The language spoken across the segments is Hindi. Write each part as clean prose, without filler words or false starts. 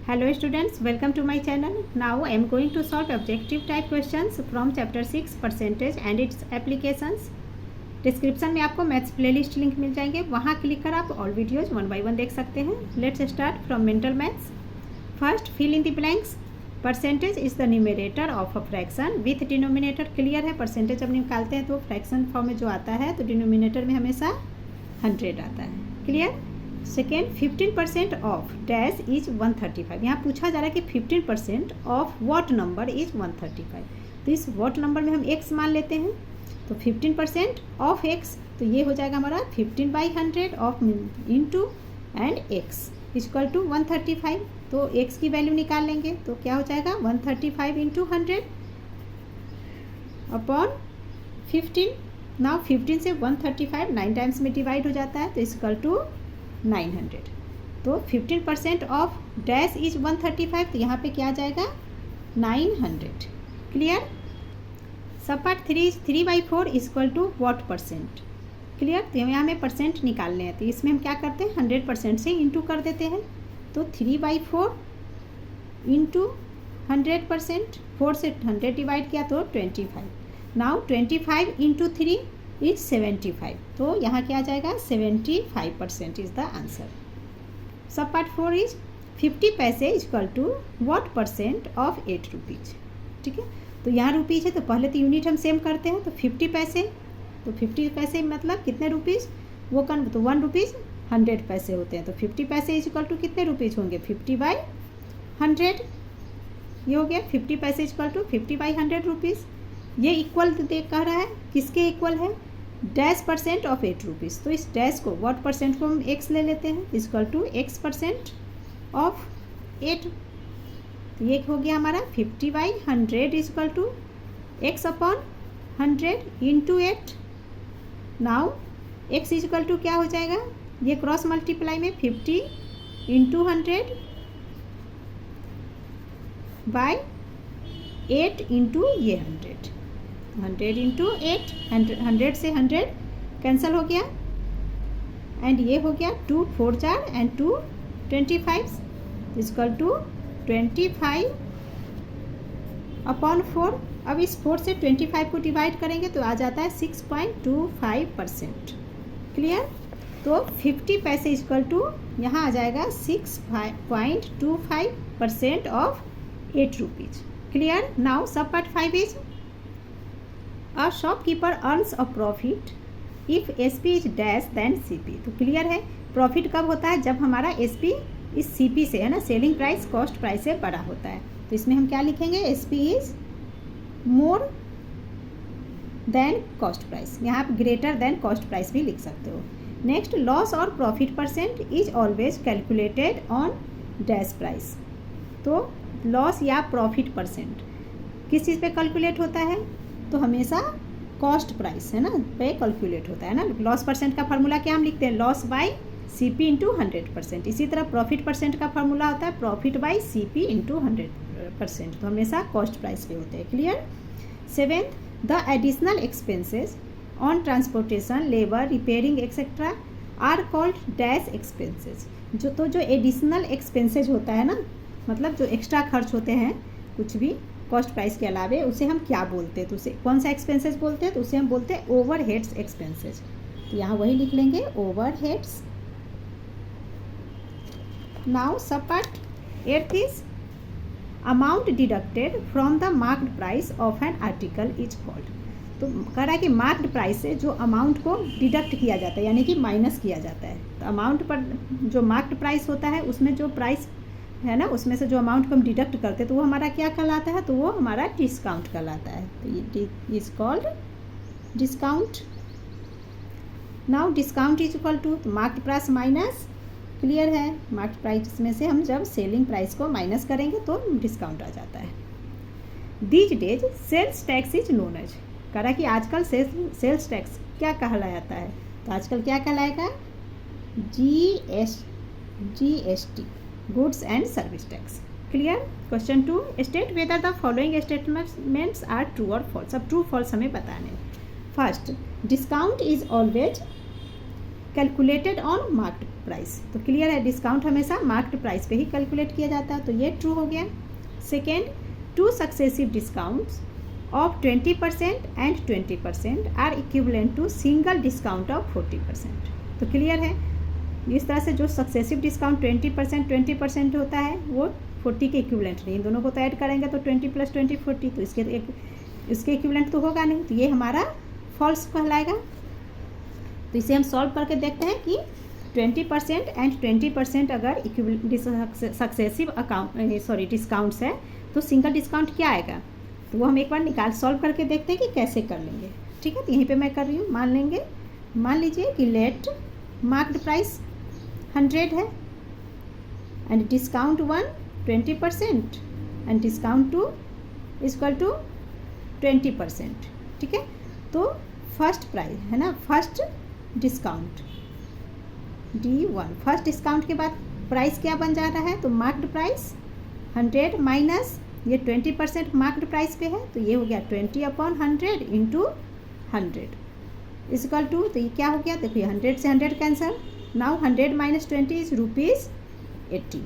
Hello students, welcome to my channel. Now I am going to solve objective type questions from chapter 6 percentage and its applications. Description में आपको मैथ्स प्लेलिस्ट लिंक मिल जाएंगे, वहाँ क्लिक कर आप ऑल वीडियोज 1 by 1 देख सकते हैं. Let's start from mental maths. First, fill in the blanks. Percentage is the numerator of a fraction with denominator. Clear है, परसेंटेज जब निकालते हैं तो फ्रैक्शन फॉर्म में जो आता है तो डिनोमिनेटर में हमेशा 100 आता है. Clear. Second, 15% of dash is 135. यहाँ पूछा जा रहा है कि 15% ऑफ व्हाट नंबर इज 135. तो इस व्हाट नंबर में हम x मान लेते हैं. तो 15% ऑफ x, तो ये हो जाएगा हमारा 15/100 of into and x equal to 135. तो x की वैल्यू निकाल लेंगे तो क्या हो जाएगा 135 इंटू 100 अपॉन 15. नाउ 15 से 135 9 टाइम्स में डिवाइड हो जाता है तो इक्वल टू 900. तो 15% ऑफ डैश इज 135, तो यहाँ पे क्या आ जाएगा 900. क्लियर. सब part 3/4 equal to what percent. Clear. तो यहाँ हमें परसेंट निकालने हैं तो इसमें हम क्या करते हैं 100% से इंटू कर देते हैं. तो 3/4 इंटू 100%, 4 से 100 डिवाइड किया तो 25. Now 25 into 3 is 75. तो यहाँ क्या आ जाएगा 75% is the answer. Sub part 4 is 50 paise equal to what percent of 8 rupees. ठीक है. तो यहाँ रुपीज़ है तो पहले तो यूनिट हम सेम करते हैं. तो 50 पैसे, तो 50 पैसे मतलब कितने रुपीज़, वो तो 1 रुपीज़ 100 पैसे होते हैं. तो 50 पैसे इक्वल टू कितने रुपीज़ होंगे 50/100. ये हो गया 50 पैसे इक्वल टू 50/100 रुपीज़. ये इक्वल देख कह रहा है किसके इक्वल है डैश परसेंट ऑफ 8 रुपीज़. तो इस डैश को व्हाट परसेंट को हम x ले लेते हैं इक्वल टू x% ऑफ 8. तो ये हो गया हमारा 50/100 equal to x upon 100 into 8. Now x equal to क्या हो जाएगा, ये क्रॉस मल्टीप्लाई में 50 इंटू 100 बाय 8 इंटू ये 100 इंटू 8. 100 से 100 कैंसिल हो गया एंड ये हो गया 2 4 4 एंड 2 25 इक्वल टू 25 अपॉन 4. अब इस 4 से 25 को डिवाइड करेंगे तो आ जाता है 6.25%. क्लियर. तो 50 पैसे इक्वल टू यहाँ आ जाएगा 6.25% of 8 rupees. Clear. Now sub part 5 is a shopkeeper earns a profit if SP is dash then CP. तो क्लियर है, प्रॉफिट कब होता है जब हमारा SP इस CP से है ना, सेलिंग प्राइस कॉस्ट प्राइस से बड़ा होता है. तो इसमें हम क्या लिखेंगे SP is more than cost price. यहाँ आप ग्रेटर देन कॉस्ट प्राइस भी लिख सकते हो. नेक्स्ट, लॉस और profit percent is always calculated on dash price. तो लॉस या प्रॉफिट परसेंट किस चीज़ पे कैलकुलेट होता है, तो हमेशा कॉस्ट प्राइस है ना पे कैलकुलेट होता है ना. लॉस परसेंट का फार्मूला क्या हम लिखते हैं, लॉस बाय CP इंटू 100%. इसी तरह प्रॉफिट परसेंट का फार्मूला होता है प्रॉफिट बाय CP इंटू 100%. तो हमेशा कॉस्ट प्राइस पे होते हैं. Clear. 7th, the additional expenses on transportation labour repairing etcetera are called dash expenses. जो एडिशनल एक्सपेंसेज होता है ना, मतलब जो एक्स्ट्रा खर्च होते हैं कुछ भी कॉस्ट प्राइस के अलावे, उसे हम क्या बोलते हैं, तो उसे कौन सा एक्सपेंसेस बोलते हैं, तो उसे हम बोलते हैं ओवरहेड्स एक्सपेंसेस. तो यहाँ वही लिख लेंगे overheads. Now sub part 8 is amount deducted from the marked price of an article is called. तो कह रहा है कि मार्क्ड प्राइस से जो अमाउंट को डिडक्ट किया जाता है यानी कि माइनस किया जाता है. तो अमाउंट पर जो मार्क्ड प्राइस होता है उसमें जो प्राइस है ना, उसमें से जो अमाउंट को हम डिडक्ट करते हैं तो वो हमारा क्या कहलाता है, तो वो हमारा डिस्काउंट कहलाता है. तो ये is called discount. Now discount is equal to marked price minus. Clear है, मार्क्ड प्राइस में से हम जब सेलिंग प्राइस को माइनस करेंगे तो डिस्काउंट आ जाता है. These days sales tax is known as. कह रहा है कि आजकल सेल्स टैक्स क्या कहलाया जाता है, तो आजकल क्या कहलाएगा GST goods and service tax. Clear. Question 2, state whether the following statements are true और फॉल्स. अब ट्रू फॉल्स हमें बताने. First, discount is always calculated on marked price. तो क्लियर है, डिस्काउंट हमेशा मार्क्ड प्राइस पे ही कैलकुलेट किया जाता है, तो ये ट्रू हो गया। Second, 2 successive discounts of 20% and 20% are equivalent to single discount of 40%। तो क्लियर है, इस तरह से जो सक्सेसिव डिस्काउंट 20% होता है वो 40 के इक्विवेलेंट नहीं, इन दोनों को तो ऐड करेंगे तो 20 + 20 40, तो इसके इक्विवेलेंट तो होगा नहीं, तो ये हमारा फॉल्स कहलाएगा। तो इसे हम सॉल्व करके देखते हैं कि 20% एंड 20% अगर सक्सेसिव डिस्काउंट्स है तो सिंगल डिस्काउंट क्या आएगा, तो वो हम एक बार सॉल्व करके देखते हैं कि कैसे कर लेंगे। ठीक है, तो यहीं पे मैं कर रही हूँ, मान लीजिए कि लेट मार्क्ड प्राइस 100 है एंड डिस्काउंट 1 20% एंड डिस्काउंट 2 = 20%। ठीक है, तो फर्स्ट प्राइस है ना, first discount D1, first discount के बाद प्राइस क्या बन जा रहा है, तो मार्क्ड प्राइस 100 माइनस ये 20% मार्क्ड प्राइस पे है, तो ये हो गया 20/100 × 100 = तो ये क्या हो गया, देखिए 100 से 100 कैंसल। Now 100 - 20 is ₹80।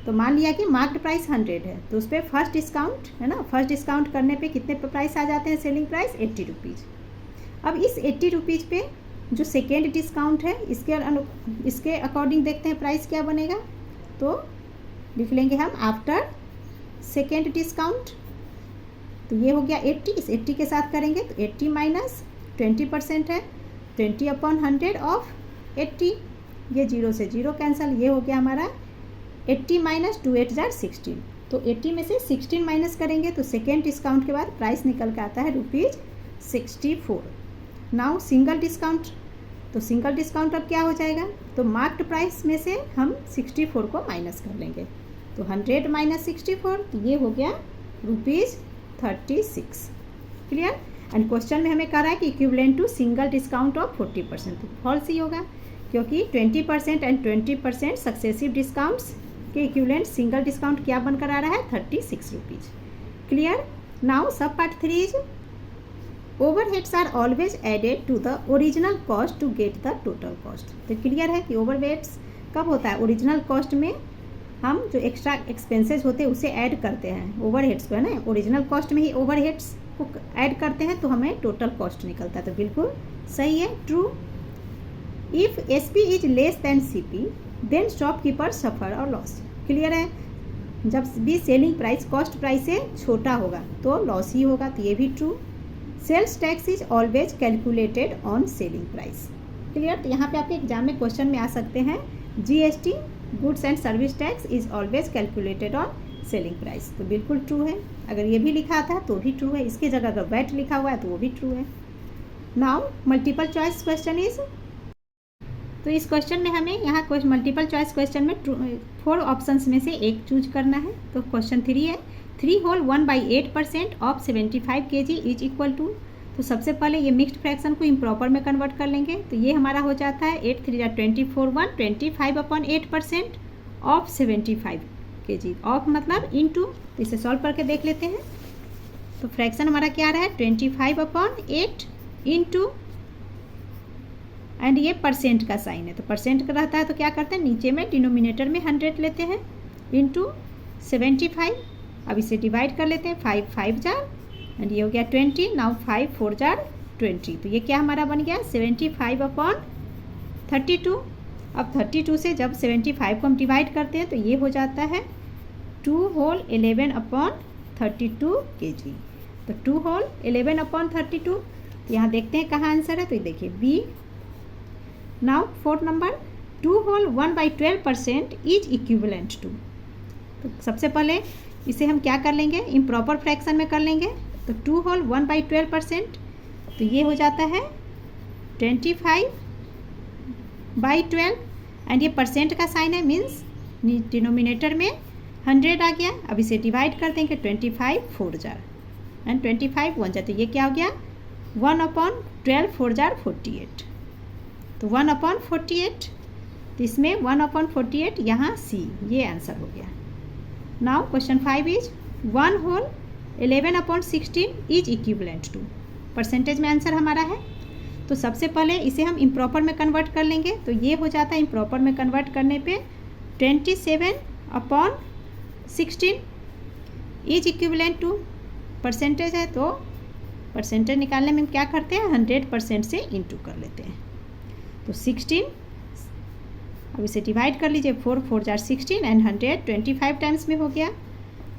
तो मान लिया कि मार्क्ड प्राइस 100 है, तो उस पर फर्स्ट डिस्काउंट है ना, फर्स्ट डिस्काउंट करने पे कितने पे प्राइस आ जाते हैं, सेलिंग प्राइस ₹80। अब इस ₹80 पे जो सेकेंड डिस्काउंट है इसके अकॉर्डिंग देखते हैं प्राइस क्या बनेगा, तो लिख लेंगे हम आफ्टर सेकेंड डिस्काउंट। तो ये हो गया 80, इस 80 के साथ करेंगे तो 80 - 20% है, 20/100 ऑफ 80, ये 0 से 0 कैंसल, ये हो गया हमारा 80 - 2 8 = 16। तो 80 में से 16 माइनस करेंगे तो सेकेंड डिस्काउंट के बाद प्राइस निकल के आता है ₹64। नाउ सिंगल डिस्काउंट, तो सिंगल डिस्काउंट अब क्या हो जाएगा, तो मार्क्ड प्राइस में से हम 64 को माइनस कर लेंगे, तो 100 - 64, तो ये हो गया ₹36। क्लियर। एंड क्वेश्चन में हमें कह रहा है कि equivalent to single discount of 40%, तो फॉल्स ही होगा क्योंकि 20% एंड 20% सक्सेसिव डिस्काउंट्स के इक्विवेलेंट सिंगल डिस्काउंट क्या बनकर आ रहा है, ₹36। Clear. Now sub part 3 is overheads are always added to the original cost to get the total cost. तो क्लियर है कि ओवरहेड्स कब होता है, ओरिजिनल कॉस्ट में हम जो एक्स्ट्रा एक्सपेंसेस होते हैं उसे ऐड करते हैं, ओवरहेड्स को है ना, ओरिजिनल कॉस्ट में ही ओवरहेड्स को ऐड करते हैं तो हमें टोटल कॉस्ट निकलता है, तो बिल्कुल सही है, true. If SP is less than CP then shopkeeper suffer और लॉस। क्लियर है, जब भी सेलिंग प्राइस कॉस्ट प्राइस से छोटा होगा तो लॉस ही होगा, तो ये भी true. Sales tax is always calculated on selling price. Clear. तो यहाँ पे आपके एग्जाम में क्वेश्चन में आ सकते हैं GST goods and service tax is always calculated on selling price, तो बिल्कुल ट्रू है। अगर ये भी लिखा था तो भी ट्रू है, इसकी जगह अगर वैट लिखा हुआ है तो वो भी ट्रू है। Now multiple choice question is, तो इस क्वेश्चन में हमें यहाँ मल्टीपल चॉइस क्वेश्चन में 4 ऑप्शंस में से एक चूज करना है। तो क्वेश्चन 3 है 3 whole 1/8% of 75 kg is equal to, तो सबसे पहले ये मिक्स्ड फ्रैक्शन को इम्प्रॉपर में कन्वर्ट कर लेंगे, तो ये हमारा हो जाता है 8 3 = 24 1 25/8% ऑफ 75 kg, ऑफ मतलब इनटू, तो इसे सॉल्व करके देख लेते हैं। तो फ्रैक्शन हमारा क्या आ रहा है 25/8 इंटू, एंड ये परसेंट का साइन है, तो परसेंट का रहता है तो क्या करते हैं नीचे में डिनोमिनेटर में 100 लेते हैं इंटू 75। अब इसे डिवाइड कर लेते हैं, 5 5 जार एंड ये हो गया 20। नाउ 5 4 जार 20, तो ये क्या हमारा बन गया 75/32। अब 32 से जब 75 को हम डिवाइड करते हैं तो ये हो जाता है 2 होल 11/32 kg। तो 2 होल 11/32, तो यहाँ देखते हैं कहाँ आंसर है, तो ये देखिए B. Now 4 number 2 whole 1/12% is equivalent to, तो सबसे पहले इसे हम क्या कर लेंगे इम्प्रॉपर फ्रैक्शन में कर लेंगे, तो 2 होल 1/12%, तो ये हो जाता है 25/12 एंड ये परसेंट का साइन है, मीन्स डिनोमिनेटर में 100 आ गया। अब इसे डिवाइड कर देंगे 25 4 जार एंड 25 1 जार, तो ये क्या हो गया 1/12 4 जार 48, तो 1/48, तो इसमें 1/48 यहाँ C, ये आंसर हो गया। Now question 5 is 1 whole 11/16 is equivalent to, percentage में आंसर हमारा है, तो सबसे पहले इसे हम इम्प्रॉपर में कन्वर्ट कर लेंगे। तो ये हो जाता है इम्प्रॉपर में कन्वर्ट करने पे 27/16 इज इक्विवेलेंट टू परसेंटेज है, तो परसेंटेज निकालने में हम क्या करते हैं 100% से इंटू कर लेते हैं। तो 16 अब इसे डिवाइड कर लीजिए, 4 4 जार 16 एंड 100 25 टाइम्स में हो गया।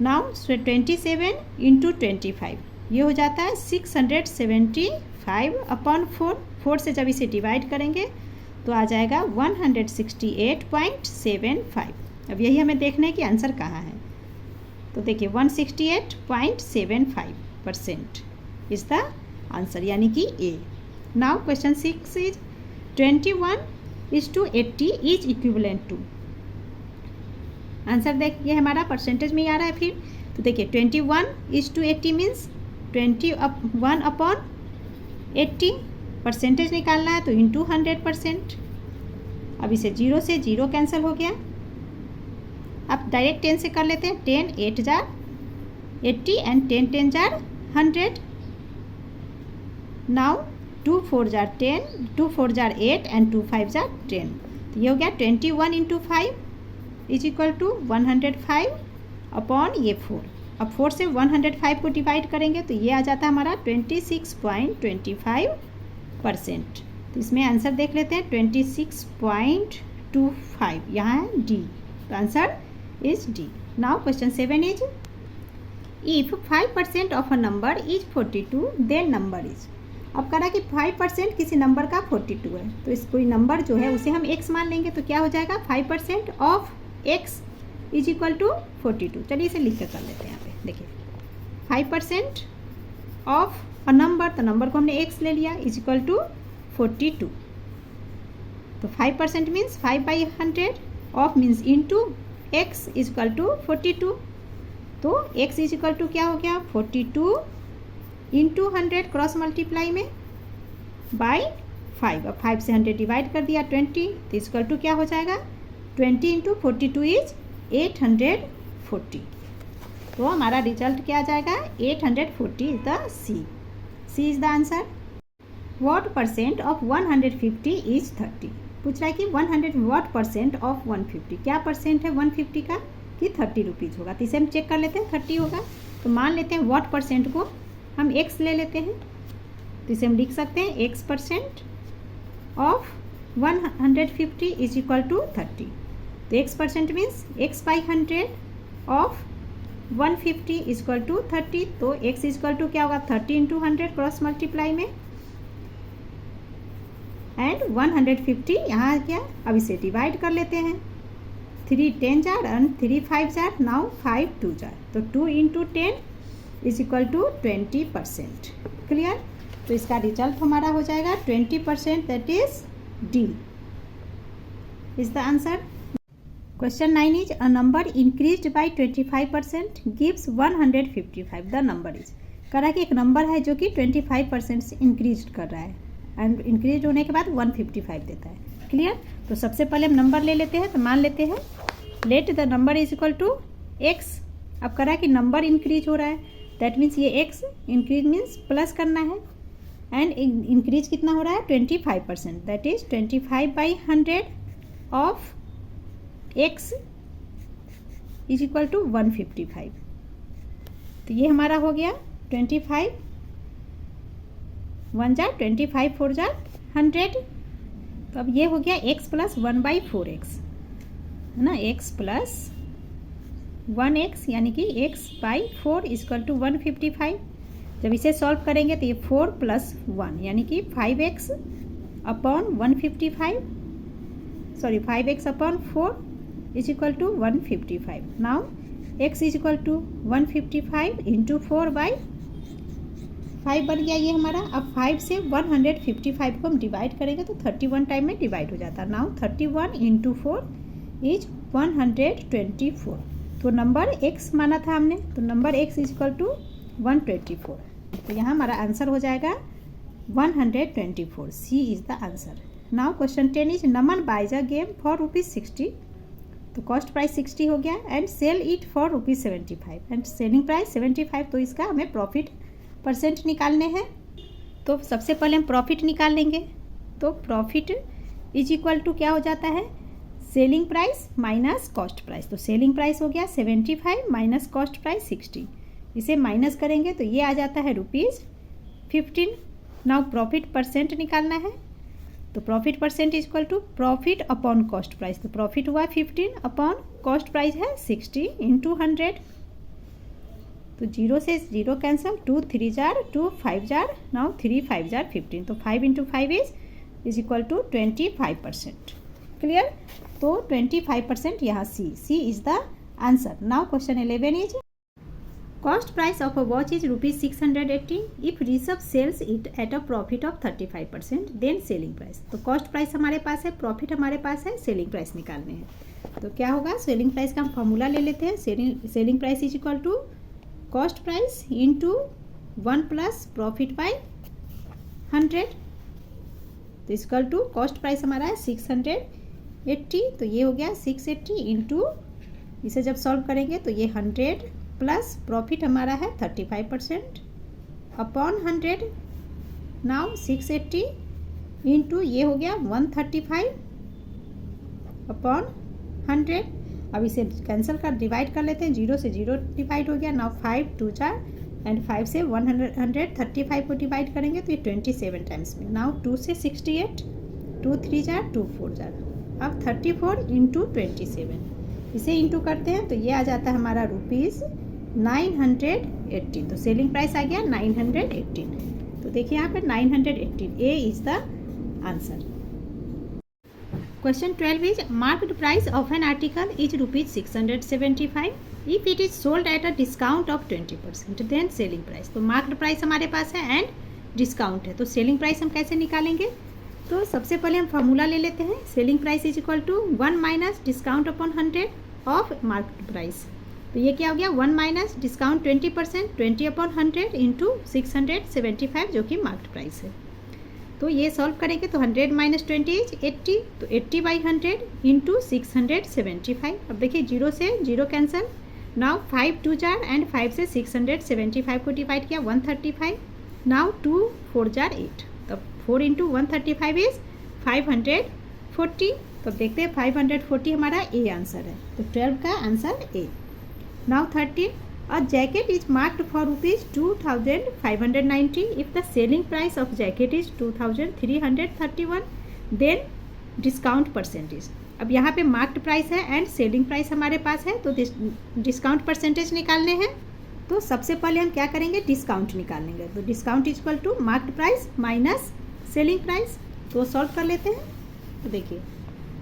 नाउ 27 इंटू 25 ये हो जाता है 675/4। 4 से जब इसे डिवाइड करेंगे तो आ जाएगा 168.75। अब यही हमें देखना है कि आंसर कहाँ है। तो देखिए 168.75% इज द आंसर, यानी कि A. Now question 6 is 21:80 is equivalent to. Answer देखिए हमारा परसेंटेज में ही आ रहा है फिर। तो देखिए 21:80 मीन्स 21/80 परसेंटेज निकालना है, तो इंटू 100%। अब इसे 0 से 0 कैंसिल हो गया। अब डायरेक्ट 10 से कर लेते हैं। 10 8 jar 80 and 10 10 jar 100। Now 2 4 jar 10, 2 4 jar 8 and 2 5 jar 10। तो ये हो गया 21 इंटू 5 इज इक्वल टू 105 ये 4। अब 4 से 105 को डिवाइड करेंगे तो ये आ जाता है हमारा 26.25%। तो इसमें आंसर देख लेते हैं 26.25, यहाँ है डी। तो answer is D. Now question 7 is if 5% of a number is 42 then number is. अब करा कि 5% किसी नंबर का 42 है, तो इस कोई नंबर जो है उसे हम x मान लेंगे। तो क्या हो जाएगा 5% of x is equal to 42। चलिए इसे लिख कर लेते हैं। यहाँ पे देखिए 5% ऑफ अ नंबर, तो नंबर को हमने x ले लिया इज इक्वल टू 42। तो 5% means 5/100 of means into x is equal to 42। तो x इज इक्वल टू क्या हो गया 42 इंटू 100 क्रॉस मल्टीप्लाई में बाय 5। अब 5 से 100 डिवाइड कर दिया 20, तो इज इक्वल टू क्या हो जाएगा 20 इंटू 42 इज 840। तो हमारा रिजल्ट क्या आ जाएगा 840 is the C. C is the answer. What percent of 150 is 30। पूछ रहा है कि 100 व्हाट परसेंट ऑफ 150, क्या परसेंट है 150 का कि 30 रुपीज़ होगा। तो इसे हम चेक कर लेते हैं 30 होगा। तो मान लेते हैं व्हाट परसेंट को हम x ले लेते हैं। तो इसे हम लिख सकते हैं x% of 150 is equal to 30। तो x% means x/100 of 150 is equal to 30। तो x इज इक्वल टू क्या होगा 30 इंटू 100 क्रॉस मल्टीप्लाई में एंड 150 यहाँ आ गया। अब इसे डिवाइड कर लेते हैं। 3 10 jar and 3 5 jar, now 5 2 jar. तो 2 into 10 is equal to 20%। Clear. तो इसका रिजल्ट हमारा हो जाएगा 20%, that is D is the answer. Question 9 is a number increased by 25% gives 155। The number is. करा कि एक नंबर है जो कि 25% से इंक्रीज कर रहा है एंड इंक्रीज होने के बाद 155 देता है। क्लियर। तो सबसे पहले हम नंबर ले लेते हैं। तो मान लेते हैं let the number is equal to x. अब करा कि नंबर इंक्रीज हो रहा है, दैट मीन्स ये एक्स इंक्रीज मीन्स प्लस करना है एंड इंक्रीज कितना हो रहा है 25%, that is 25/100 of x is equal to 155। तो ये हमारा हो गया 25 1 जार 25 4 जार 100। तो अब ये हो गया x प्लस 1/4x है ना, x प्लस 1x यानी कि x/4 इक्वल टू 155। जब इसे सॉल्व करेंगे तो ये 4 + 1 यानी कि 5x upon 155, sorry 5x upon 4 is equal to 155। Now x is equal to 155 into 4/5 बन गया ये हमारा। अब 5 से 155 को हम डिवाइड करेंगे तो 31 टाइम में डिवाइड हो जाता है। Now 31 into 4 is 124। तो नंबर x माना था हमने, तो number x is equal to 124। तो यहाँ हमारा आंसर हो जाएगा 124। C is the answer. Now question 10 is Naman buys a game for ₹60। तो कॉस्ट प्राइस 60 हो गया and sell it for ₹75 and selling price 75। तो इसका हमें प्रॉफिट परसेंट निकालने हैं। तो सबसे पहले हम प्रॉफिट निकाल लेंगे। तो प्रॉफिट इज इक्वल टू क्या हो जाता है, selling price minus cost price. तो सेलिंग प्राइस हो गया 75 माइनस कॉस्ट प्राइस 60, इसे माइनस करेंगे तो ये आ जाता है ₹15। नाउ प्रॉफिट परसेंट निकालना है। तो profit percent is equal to profit upon cost price. तो प्रॉफिट हुआ 15 अपॉन कॉस्ट प्राइस है 60 इंटू 100। तो 0 से 0 कैंसिल, 2 3 जार 2 5 जार, नाउ 3 5 जार 15। तो 5 into 5 is equal to 25%। Clear. तो 25% यहाँ C is the answer. Now question 11 is cost price of a watch is ₹680 if reserve sells it at a profit of 35%, then selling price. तो कॉस्ट प्राइस हमारे पास है, प्रॉफिट हमारे पास है, सेलिंग प्राइस निकालने हैं। तो क्या होगा, सेलिंग प्राइस का हम फॉर्मूला ले लेते हैं। Selling price is equal to cost price into 1 plus profit by 100। तो इक्वल टू कॉस्ट प्राइस हमारा है 680, तो ये हो गया 680 इंटू, इसे जब सॉल्व करेंगे तो ये 100 प्लस प्रॉफिट हमारा है 35% अपॉन 100। नाउ 680 इंटू ये हो गया 135 अपॉन 100। अब इसे कैंसिल कर डिवाइड कर लेते हैं, 0 से 0 डिवाइड हो गया। नाउ 5 2 जार एंड 5 से 135 को डिवाइड करेंगे तो ये 27 टाइम्स में। नाउ 2 से 68, 2 3 जार 2 4 जार। अब 34 इंटू 27, इसे इंटू करते हैं तो ये आ जाता है हमारा ₹918। तो सेलिंग प्राइस आ गया 918। तो देखिए यहाँ पे 918, A is the answer. Question 12 is market price of an article is ₹675 if it is sold at a discount of 20%, then selling price. तो मार्केट प्राइस हमारे पास है एंड डिस्काउंट है, तो सेलिंग प्राइस हम कैसे निकालेंगे। तो सबसे पहले हम फार्मूला ले लेते हैं। Selling price is equal to 1 minus discount upon 100 of market price. तो ये क्या हो गया, 1 माइनस डिस्काउंट 20%, 20 अपॉन 100 इंटू 675 जो कि मार्केट प्राइस है। तो ये सॉल्व करेंगे तो 100 माइनस 20 इज 80, तो 80 बाई 100 इंटू 675। अब देखिए 0 से 0 कैंसिल। नाउ 5 2 जार एंड 5 से 675 को डिवाइड किया 135। नाउ 2 4 जार 8, तो 4 इंटू 135 इज 540। तो देखते हैं 540 हमारा ए आंसर है। तो 12 का answer A. Now 13, a jacket is marked for ₹2590 if the selling price of jacket is 2331, then discount percentage. अब यहाँ पे मार्क्ड प्राइस है एंड सेलिंग प्राइस हमारे पास है, तो डिस्काउंट परसेंटेज निकालने हैं। तो सबसे पहले हम क्या करेंगे, डिस्काउंट निकाल लेंगे। तो discount is equal to marked price minus selling price. तो सॉल्व कर लेते हैं। तो देखिए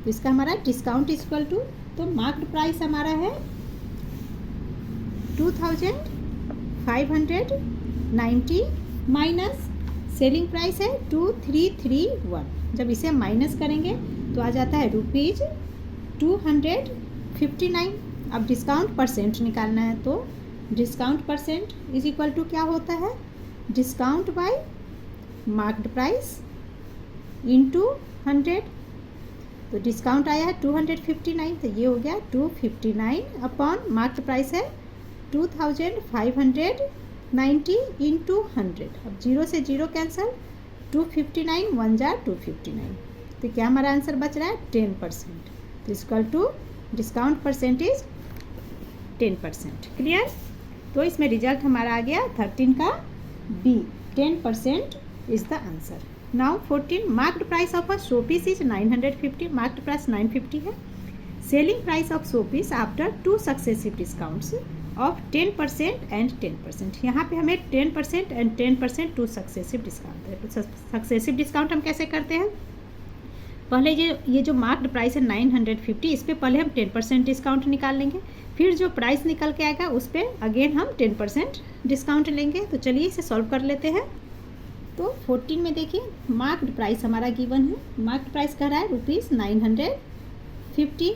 तो इसका हमारा डिस्काउंट इज इक्वल टू, तो मार्क्ड प्राइस हमारा है 2590 माइनस सेलिंग प्राइस है 2331। जब इसे माइनस करेंगे तो आ जाता है ₹259। अब डिस्काउंट परसेंट निकालना है, तो discount percent is equal to क्या होता है, discount by marked price into 100। तो डिस्काउंट आया है 259, तो ये हो गया 259 अपॉन मार्क्ड प्राइस है 2590 इंटू 100। अब 0 से 0 कैंसिल, 259 1 जार 259। तो क्या हमारा आंसर बच रहा है 10%। तो equal to discount percentage 10%। Clear. तो इसमें रिजल्ट हमारा आ गया 13 का B, 10% is the answer. Now 14, marked price of a showpiece is 950, marked price 950 है। Selling price of showpiece after 2 successive discounts of 10% and 10%। यहाँ पे हमें 10% एंड 10% 2 सक्सेसिव डिस्काउंट है। तो सक्सेसिव डिस्काउंट हम कैसे करते हैं, पहले ये जो मार्क्ड प्राइस है 950, इस पर पहले हम 10% डिस्काउंट निकाल लेंगे, फिर जो प्राइस निकल के आएगा उस पर अगेन हम 10% डिस्काउंट लेंगे। तो चलिए इसे सॉल्व कर लेते हैं। तो 14 में देखिए मार्क्ड प्राइस हमारा गिवन है, मार्क्ड प्राइस कह रहा है ₹950,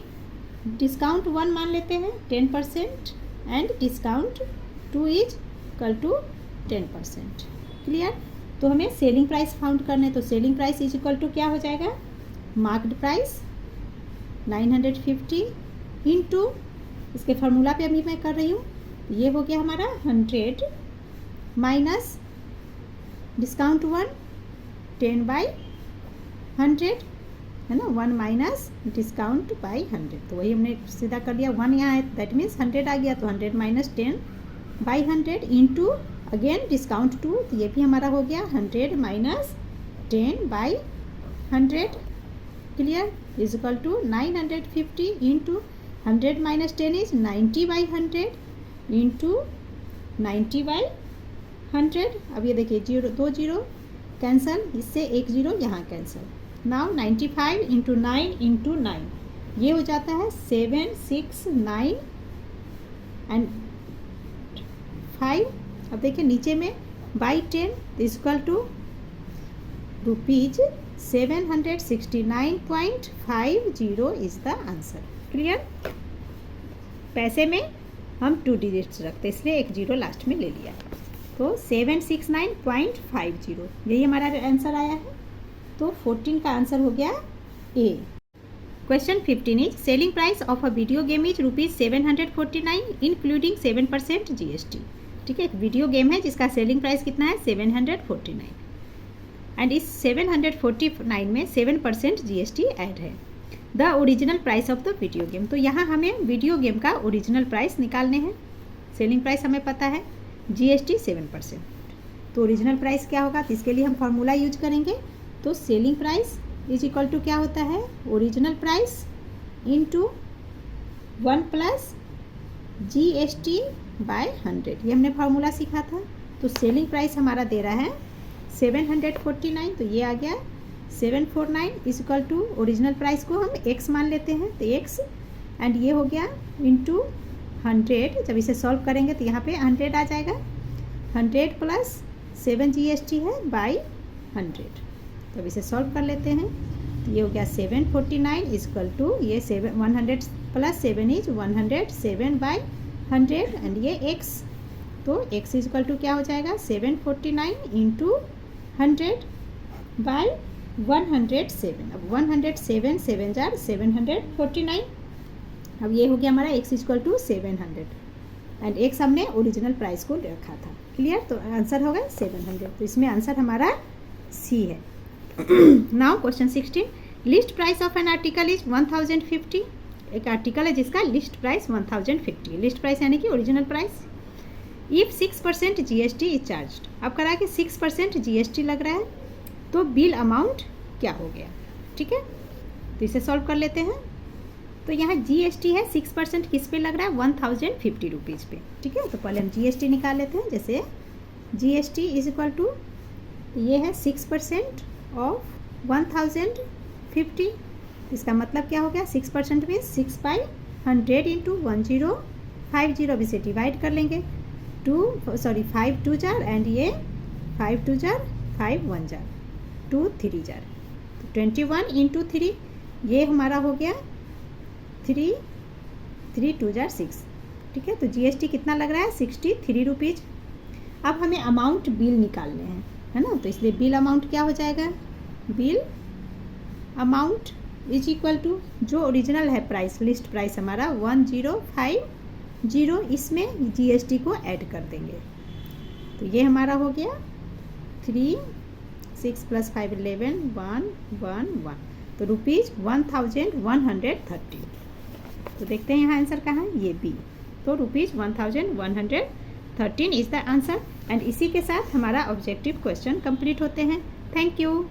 डिस्काउंट 1 मान लेते हैं 10% and discount 2 is equal to 10%। Clear. तो हमें सेलिंग प्राइस फाउंड करने, तो selling price is equal to क्या हो जाएगा, मार्क्ड प्राइस 950 इंटू, इसके फार्मूला पे अभी मैं कर रही हूँ, ये हो गया हमारा 100 माइनस डिस्काउंट 1 10/100 है ना, 1 माइनस डिस्काउंट बाई 100, तो वही हमने सीधा कर दिया। 1 यहाँ है दैट मीन्स 100 आ गया, तो 100 माइनस 10/100 इंटू अगेन डिस्काउंट 2, तो ये भी हमारा हो गया 100 minus 10/100 clear is equal to 950 into 100 minus 10 is 90/100 into 90/100। अब ये देखिए 2 0 कैंसल, इससे 1 0 यहाँ कैंसल। नाउ 95 इंटू 9 इंटू 9 ये हो जाता है 7 6 9 एंड 5। अब देखिए नीचे में by 10 equal to ₹769.50 is the answer. Clear. पैसे में हम 2 डिजिट्स रखते इसलिए 1 0 लास्ट में ले लिया, तो 769.50 यही हमारा आंसर आया है। तो 14 का आंसर हो गया A. Question 15 is selling price of a video game is ₹749 including 7% GST। ठीक है, एक वीडियो गेम है जिसका सेलिंग प्राइस कितना है 749 एंड इस 749 में 7% GST ऐड है। The original price of the video game, तो यहाँ हमें वीडियो गेम का ओरिजिनल प्राइस निकालने हैं। सेलिंग प्राइस हमें पता है, GST 7%, तो ओरिजिनल प्राइस क्या होगा, तो इसके लिए हम फार्मूला यूज करेंगे। तो selling price is equal to क्या होता है, original price into 1 plus GST by 100, ये हमने फार्मूला सीखा था। तो सेलिंग प्राइस हमारा दे रहा है 749, तो ये आ गया 749 is equal to original price को हम x मान लेते हैं, तो x एंड ये हो गया इंटू 100। जब इसे सॉल्व करेंगे तो यहाँ पे 100 आ जाएगा, 100 प्लस 7 GST है बाई 100। तो अब इसे सॉल्व कर लेते हैं, तो ये हो गया 749 इज इक्वल टू ये 100 प्लस 7 इज 107/100 एंड ये x, तो x इज इक्वल टू क्या हो जाएगा 749 इंटू 100 बाई 107। अब 107 7 जार 749, अब ये हो गया हमारा x equal to 700 and x हमने ओरिजिनल प्राइस को रखा था। क्लियर, तो आंसर होगा 700, तो इसमें आंसर हमारा सी है। Now question 16, list price of an article is 1050। एक आर्टिकल है जिसका लिस्ट प्राइस 1050, लिस्ट प्राइस यानी कि original price. If 6% GST is charge, अब करा कि 6% GST लग रहा है, तो बिल अमाउंट क्या हो गया। ठीक है, तो इसे सॉल्व कर लेते हैं। तो यहाँ GST है 6% किस पे लग रहा है 1050 रुपीज़ पे। ठीक है, तो पहले हम GST निकाल लेते हैं। जैसे GST इज इक्वल टू ये है 6% ऑफ 1050, इसका मतलब क्या हो गया 6% में 6/100 इंटू 1050, अब इसे डिवाइड कर लेंगे 5 2 जार एंड ये 5 2 जार 5 1 जार 2 3 जार, तो 21 इंटू 3 ये हमारा हो गया 3 2 जार 6। ठीक है, तो GST कितना लग रहा है 63 रुपीज़। अब हमें अमाउंट बिल निकालने हैं, है ना, तो इसलिए बिल अमाउंट क्या हो जाएगा, bill amount is equal to जो ओरिजिनल है प्राइस, लिस्ट प्राइस हमारा 1050, इसमें GST को ऐड कर देंगे, तो ये हमारा हो गया 3 6 + 5 11 1 1 1, तो ₹1130। तो देखते हैं यहाँ आंसर कहाँ है, ये बी, तो ₹1113 इज द आंसर। एंड इसी के साथ हमारा ऑब्जेक्टिव क्वेश्चन कंप्लीट होते हैं। Thank you.